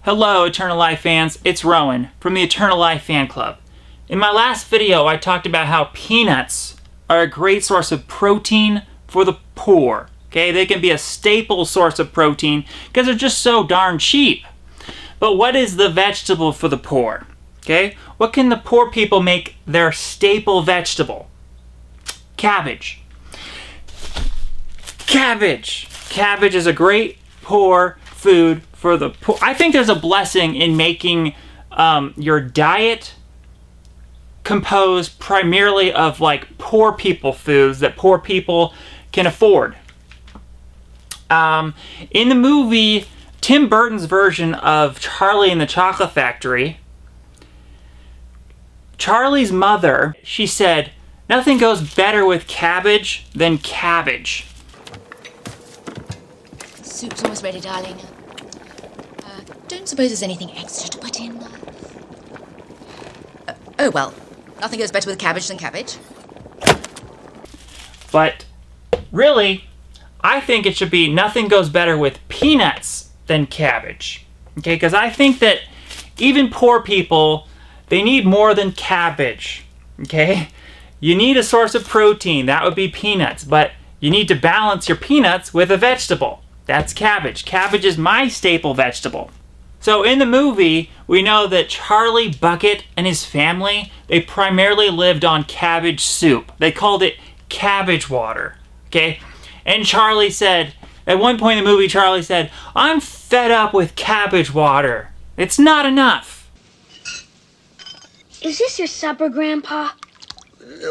Hello Eternal Life fans, it's Rowan from the Eternal Life Fan Club. In my last video I talked about how peanuts are a great source of protein for the poor. Okay, they can be a staple source of protein because they're just so darn cheap. But what is the vegetable for the poor? Okay, what can the poor people make their staple vegetable? Cabbage. Cabbage. Cabbage is a great poor food for the poor. I think there's a blessing in making your diet composed primarily of like poor people foods that poor people can afford. In the movie, Tim Burton's version of Charlie and the Chocolate Factory, Charlie's mother, she said, "Nothing goes better with cabbage than cabbage." Soup's almost ready, darling. Don't suppose there's anything extra to put in? Oh, well, nothing goes better with cabbage than cabbage. But really, I think it should be nothing goes better with peanuts than cabbage. Okay, because I think that even poor people, they need more than cabbage. Okay, you need a source of protein, that would be peanuts, but you need to balance your peanuts with a vegetable. That's cabbage. Cabbage is my staple vegetable. So in the movie, we know that Charlie Bucket and his family, they primarily lived on cabbage soup. They called it cabbage water, okay? And Charlie said, at one point in the movie, Charlie said, "I'm fed up with cabbage water. It's not enough." Is this your supper, Grandpa?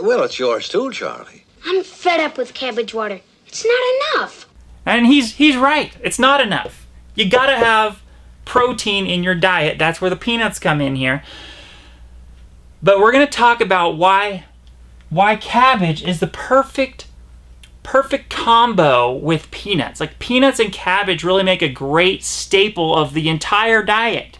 Well, it's yours too, Charlie. I'm fed up with cabbage water. It's not enough. And he's right. It's not enough. You gotta have protein in your diet. That's where the peanuts come in here. But we're gonna talk about why cabbage is the perfect combo with peanuts. Like peanuts and cabbage really make a great staple of the entire diet.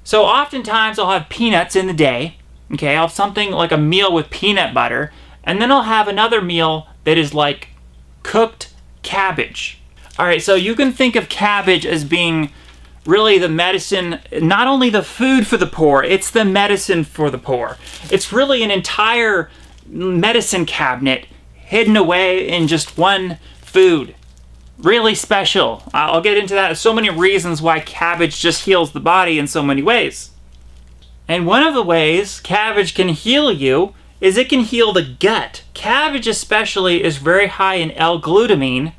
So oftentimes I'll have peanuts in the day. Okay, I'll have something like a meal with peanut butter, and then I'll have another meal that is like cooked cabbage. All right, so you can think of cabbage as being really the medicine, not only the food for the poor, it's the medicine for the poor. It's really an entire medicine cabinet hidden away in just one food. Really special. I'll get into that. There's so many reasons why cabbage just heals the body in so many ways. And one of the ways cabbage can heal you is it can heal the gut. Cabbage especially is very high in L-glutamine,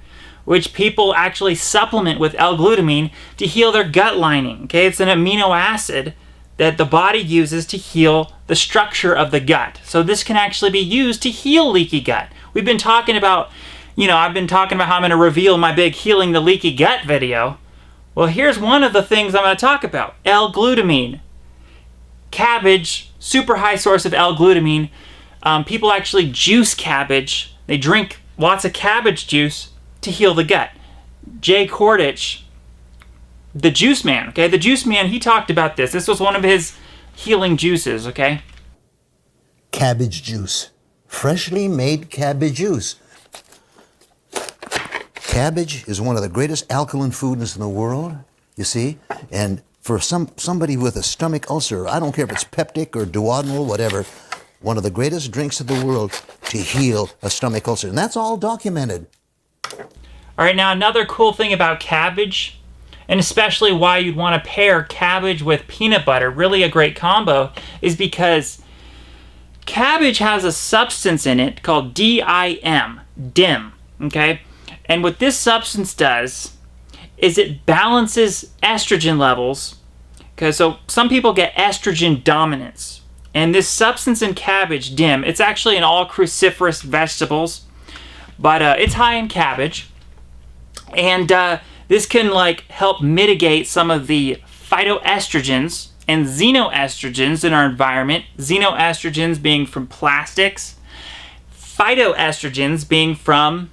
which people actually supplement with L-glutamine to heal their gut lining. Okay, it's an amino acid that the body uses to heal the structure of the gut. So this can actually be used to heal leaky gut. We've been talking about, I've been talking about how I'm going to reveal my big Healing the Leaky Gut video. Well, here's one of the things I'm going to talk about, L-glutamine. Cabbage, super high source of L-glutamine. People actually juice cabbage. They drink lots of cabbage juice to heal the gut. Jay Kordich, the juice man, okay? The juice man, he talked about this. This was one of his healing juices, okay? Cabbage juice. Freshly made cabbage juice. Cabbage is one of the greatest alkaline foods in the world, you see? And for somebody with a stomach ulcer, I don't care if it's peptic or duodenal, whatever, one of the greatest drinks of the world to heal a stomach ulcer. And that's all documented. All right, now another cool thing about cabbage, and especially why you'd want to pair cabbage with peanut butter, really a great combo, is because cabbage has a substance in it called DIM, okay? And what this substance does is it balances estrogen levels. Okay, so some people get estrogen dominance. And this substance in cabbage, DIM, it's actually in all cruciferous vegetables, but it's high in cabbage. And this can like help mitigate some of the phytoestrogens and xenoestrogens in our environment. Xenoestrogens being from plastics, phytoestrogens being from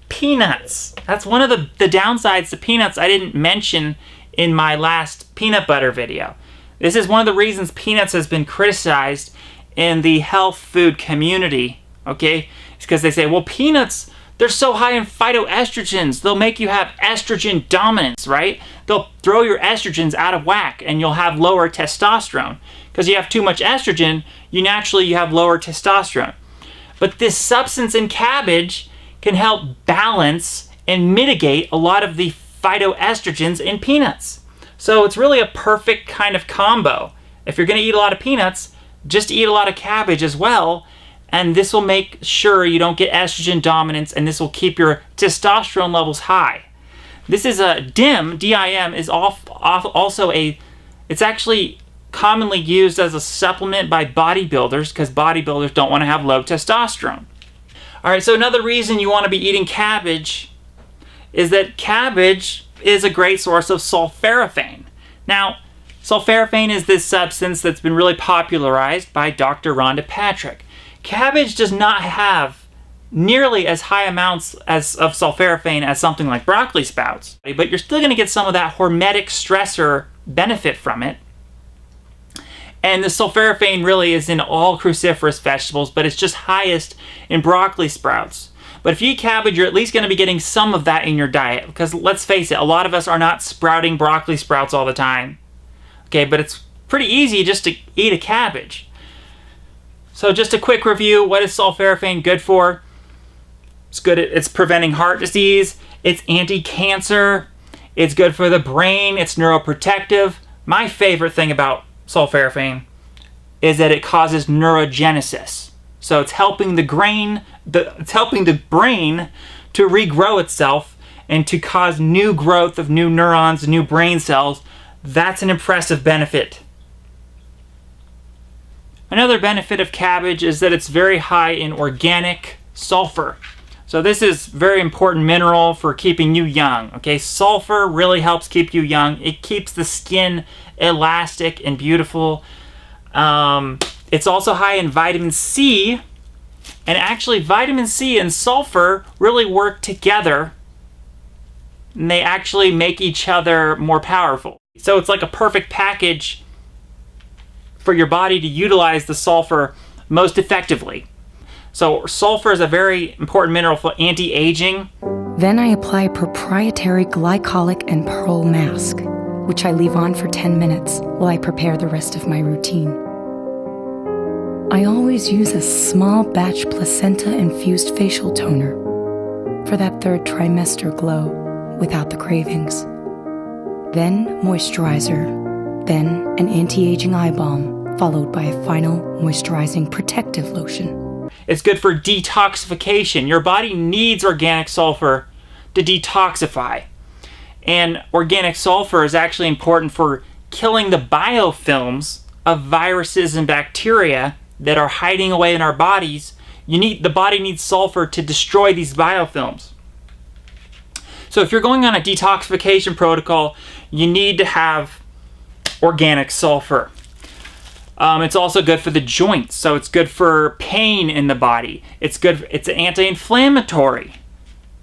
peanuts. That's one of the downsides to peanuts I didn't mention in my last peanut butter video. This is one of the reasons peanuts has been criticized in the health food community, okay? It's because they say, well, peanuts, they're so high in phytoestrogens, they'll make you have estrogen dominance, right? They'll throw your estrogens out of whack and you'll have lower testosterone. Because you have too much estrogen, you have lower testosterone. But this substance in cabbage can help balance and mitigate a lot of the phytoestrogens in peanuts. So it's really a perfect kind of combo. If you're going to eat a lot of peanuts, just eat a lot of cabbage as well, and this will make sure you don't get estrogen dominance, and this will keep your testosterone levels high. This is a DIM, D-I-M, is also it's actually commonly used as a supplement by bodybuilders because bodybuilders don't want to have low testosterone. All right, so another reason you want to be eating cabbage is that cabbage is a great source of sulforaphane. Now, sulforaphane is this substance that's been really popularized by Dr. Rhonda Patrick. Cabbage does not have nearly as high amounts of sulforaphane as something like broccoli sprouts, but you're still going to get some of that hormetic stressor benefit from it. And the sulforaphane really is in all cruciferous vegetables, but it's just highest in broccoli sprouts. But if you eat cabbage, you're at least going to be getting some of that in your diet. Because let's face it, a lot of us are not sprouting broccoli sprouts all the time. Okay, but it's pretty easy just to eat a cabbage. So just a quick review, what is sulforaphane good for? It's good it's preventing heart disease, it's anti-cancer, it's good for the brain, it's neuroprotective. My favorite thing about sulforaphane is that it causes neurogenesis. So it's helping the brain to regrow itself and to cause new growth of new neurons, new brain cells. That's an impressive benefit. Another benefit of cabbage is that it's very high in organic sulfur. So this is very important mineral for keeping you young. Okay, sulfur really helps keep you young. It keeps the skin elastic and beautiful. It's also high in vitamin C, and actually vitamin C and sulfur really work together, and they actually make each other more powerful. So it's like a perfect package for your body to utilize the sulfur most effectively. So sulfur is a very important mineral for anti-aging. Then I apply a proprietary glycolic and pearl mask, which I leave on for 10 minutes while I prepare the rest of my routine. I always use a small batch placenta-infused facial toner for that third trimester glow without the cravings. Then moisturizer, then an anti-aging eye balm, followed by a final moisturizing protective lotion. It's good for detoxification. Your body needs organic sulfur to detoxify. And organic sulfur is actually important for killing the biofilms of viruses and bacteria that are hiding away in our bodies. The body needs sulfur to destroy these biofilms. So if you're going on a detoxification protocol, you need to have organic sulfur. It's also good for the joints, so it's good for pain in the body. It's good. It's anti-inflammatory.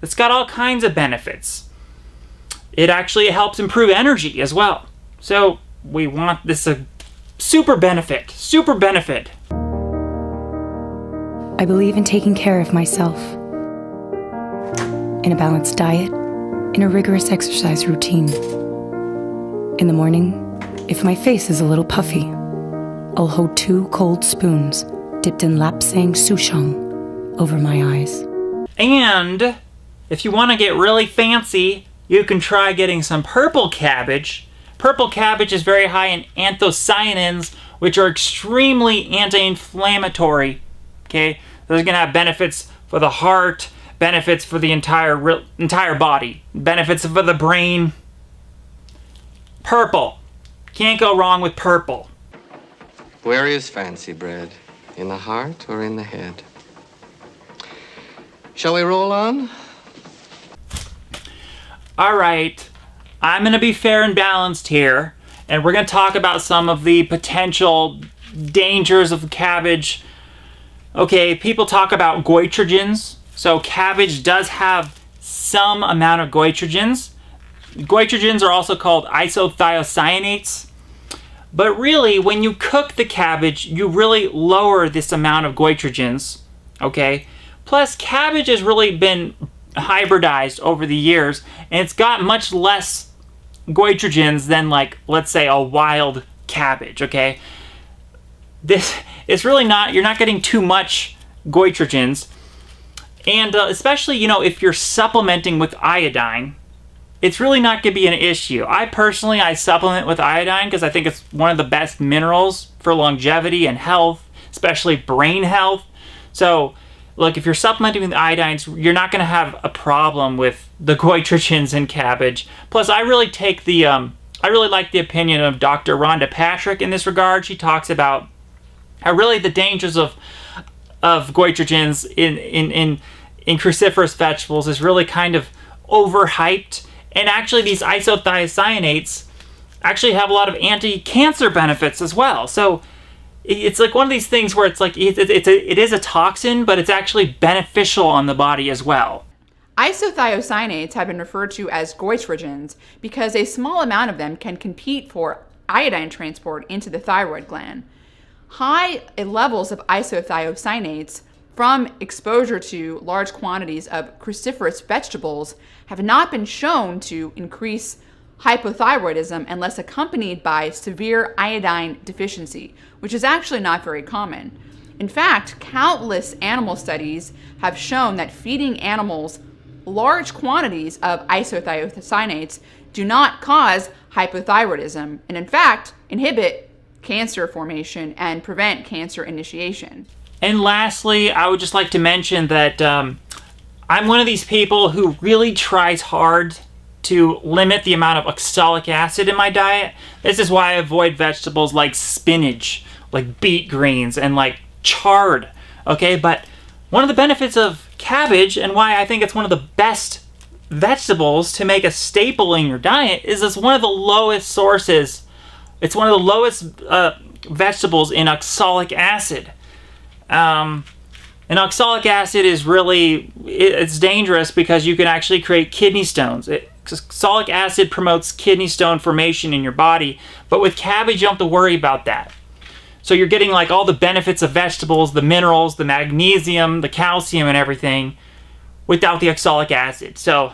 It's got all kinds of benefits. It actually helps improve energy as well. So we want this a super benefit. Super benefit. I believe in taking care of myself. In a balanced diet, in a rigorous exercise routine. In the morning, if my face is a little puffy, I'll hold 2 cold spoons dipped in lapsang souchong over my eyes. And if you want to get really fancy, you can try getting some purple cabbage. Purple cabbage is very high in anthocyanins, which are extremely anti-inflammatory. Okay, those are going to have benefits for the heart, benefits for the entire body, benefits for the brain. Purple. Can't go wrong with purple. Where is fancy bread? In the heart or in the head? Shall we roll on? All right, I'm going to be fair and balanced here, and we're going to talk about some of the potential dangers of cabbage. Okay, people talk about goitrogens. So cabbage does have some amount of goitrogens. Goitrogens are also called isothiocyanates. But really, when you cook the cabbage, you really lower this amount of goitrogens, okay? Plus, cabbage has really been hybridized over the years, and it's got much less goitrogens than, like, let's say, a wild cabbage, okay? This is really not, you're not getting too much goitrogens. And especially, you know, if you're supplementing with iodine, it's really not going to be an issue. I supplement with iodine because I think it's one of the best minerals for longevity and health, especially brain health. So, look, if you're supplementing with iodines, you're not going to have a problem with the goitrogens in cabbage. Plus, I really like the opinion of Dr. Rhonda Patrick in this regard. She talks about how really the dangers of goitrogens in cruciferous vegetables is really kind of overhyped. And actually, these isothiocyanates actually have a lot of anti-cancer benefits as well. So it's like one of these things where it's like it is a toxin, but it's actually beneficial on the body as well. Isothiocyanates have been referred to as goitrogens because a small amount of them can compete for iodine transport into the thyroid gland. High levels of isothiocyanates from exposure to large quantities of cruciferous vegetables have not been shown to increase hypothyroidism unless accompanied by severe iodine deficiency, which is actually not very common. In fact, countless animal studies have shown that feeding animals large quantities of isothiocyanates do not cause hypothyroidism, and in fact, inhibit cancer formation and prevent cancer initiation. And lastly, I would just like to mention that I'm one of these people who really tries hard to limit the amount of oxalic acid in my diet. This is why I avoid vegetables like spinach, like beet greens, and like chard, okay? But one of the benefits of cabbage, and why I think it's one of the best vegetables to make a staple in your diet, is it's one of the lowest sources. It's one of the lowest vegetables in oxalic acid. And oxalic acid is really, it's dangerous because you can actually create kidney stones. Oxalic acid promotes kidney stone formation in your body, but with cabbage you don't have to worry about that. So you're getting like all the benefits of vegetables, the minerals, the magnesium, the calcium and everything without the oxalic acid. So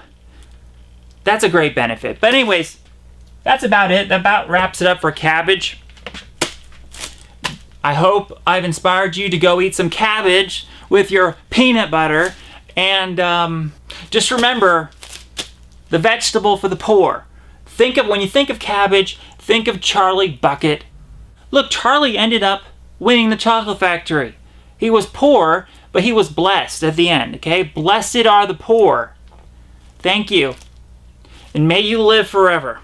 that's a great benefit. But anyways, that's about it. That about wraps it up for cabbage. I hope I've inspired you to go eat some cabbage with your peanut butter. And just remember, the vegetable for the poor. When you think of cabbage, think of Charlie Bucket. Look, Charlie ended up winning the chocolate factory. He was poor, but he was blessed at the end, okay? Blessed are the poor. Thank you. And may you live forever.